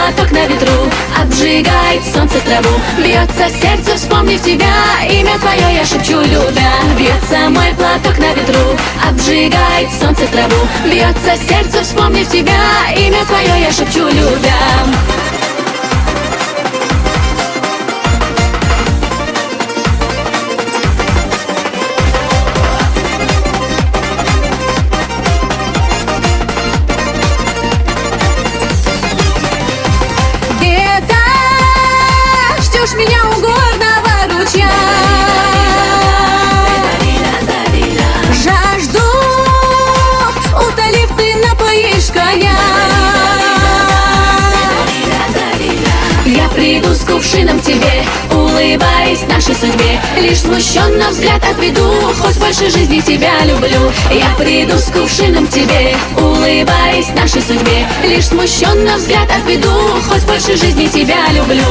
платок на ветру, обжигает солнце траву. Бьется сердце, вспомнив тебя, имя твое я шепчу, любя. Бьется мой платок на ветру, обжигает солнце траву. Бьется сердце, вспомнив тебя, имя твое я шепчу, любя. Ждешь меня у горного ручья, жажду утолив, ты напоишь коня. Я приду с кувшином тебе, улыбаясь нашей судьбе. Лишь смущенно взгляд отведу, хоть больше жизни тебя люблю. Я приду с кувшином тебе, улыбаясь нашей судьбе. Лишь смущенно взгляд отведу, хоть больше жизни тебя люблю.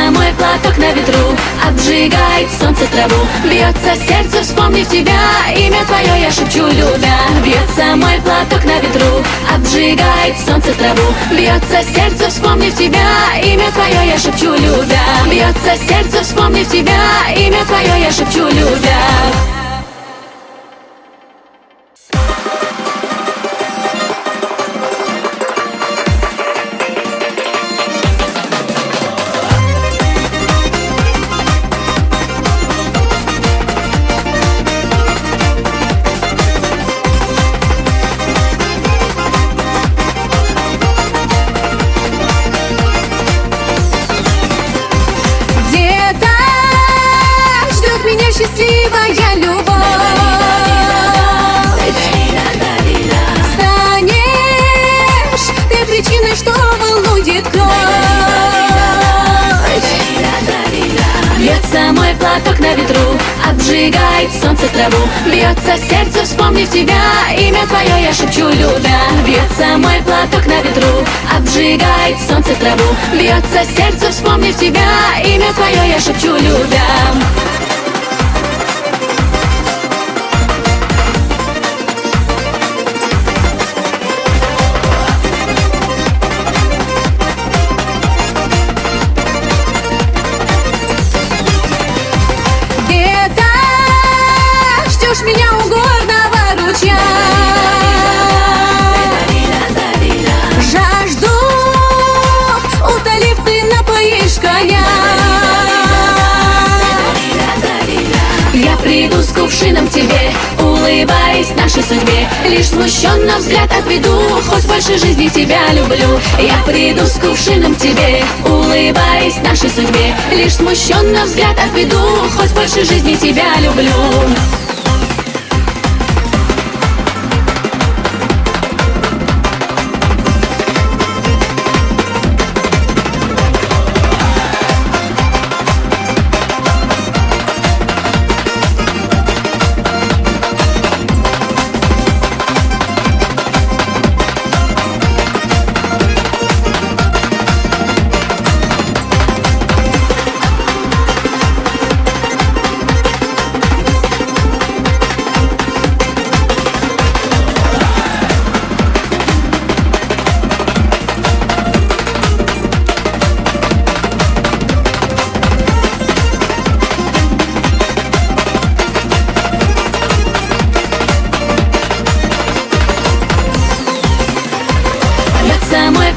Мой платок на ветру, обжигает солнце траву. Бьется сердце, вспомнив тебя, имя твое я шепчу, любя. Бьется мой платок на ветру, обжигает солнце траву. Бьется сердце, вспомнив тебя, имя твое я шепчу, любя. Бьется сердце, вспомнив тебя, имя твое я шепчу, любя. Счастливая любовь, станешь ты причиной, что волнует кровь. Бьется мой платок на ветру, обжигает солнце траву. Бьется сердце, вспомнив тебя, имя твое я шепчу, любя. Бьется мой платок на ветру, обжигает солнце траву. Бьется сердце, вспомнив тебя, имя твое я шепчу, любя. Ждешь меня у горного ручья, жажду утолив, ты напоишь коня. Я приду с кувшином тебе, улыбаясь нашей судьбе. Лишь смущенно взгляд отведу, хоть больше жизни тебя люблю. Я приду с кувшином тебе, улыбаясь нашей судьбе. Лишь смущенно взгляд отведу, хоть больше жизни тебя люблю.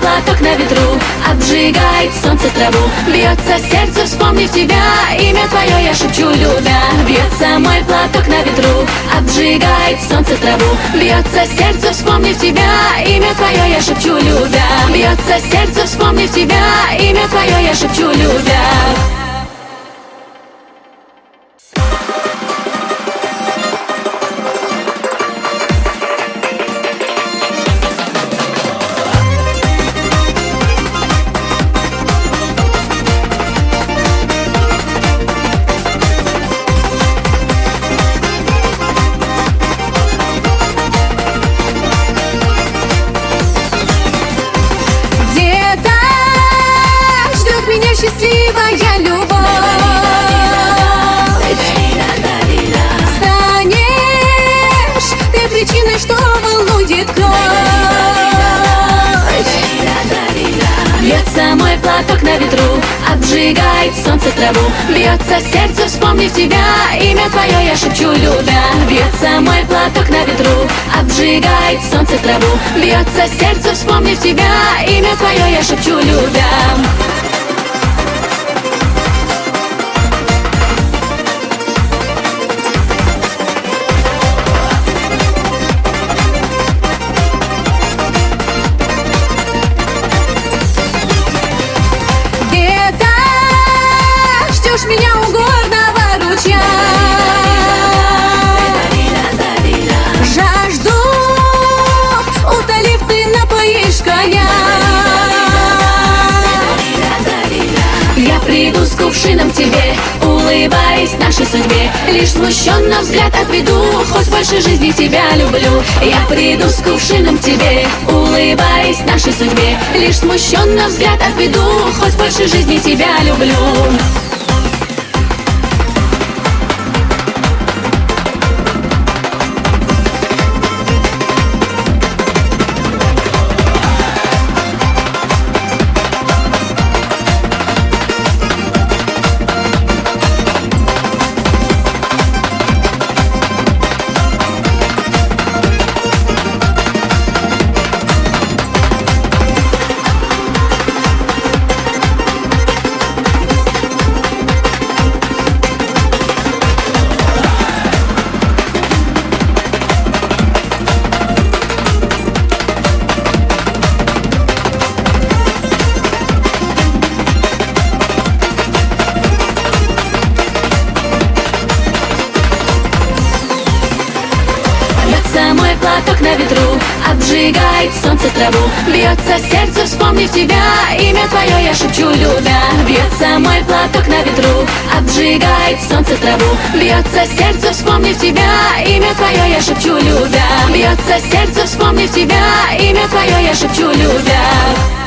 платок на ветру, обжигает солнце траву. Бьется сердце, вспомнив тебя, имя твое я шепчу, любя. Бьется мой платок на ветру, обжигает солнце траву. Бьется сердце, вспомнив тебя, имя твое я шепчу, любя. Бьется сердце, вспомнив тебя, имя твое я шепчу, любя. Где-то ждет меня счастливая любовь. Станешь ты причиной, что волнует кровь. Бьется мой платок на ветру, обжигает солнце траву. Бьется сердце, вспомнив тебя, имя твое я шепчу, любя. Бьется мой платок на ветру, обжигает солнце траву. Бьется сердце, вспомнив тебя, имя твое я шепчу, любя. Где-то ждешь меня у горного ручья. Жажду утолив, ты напоишь коня. Я приду с кувшином к тебе, улыбаясь нашей судьбе. Лишь смущенно взгляд отведу, хоть больше жизни тебя люблю. Я приду с кувшином к тебе, улыбаясь нашей судьбе. Лишь смущенно взгляд отведу, хоть больше жизни тебя люблю. Бьется мой платок на ветру, обжигает солнце траву. Бьется сердце, вспомнив тебя, имя твое я шепчу, любя. Бьется мой платок на ветру, обжигает солнце траву. Бьется сердце, вспомнив тебя, имя твое я шепчу, любя. Бьется сердце, вспомнив тебя, имя твое я шепчу, любя.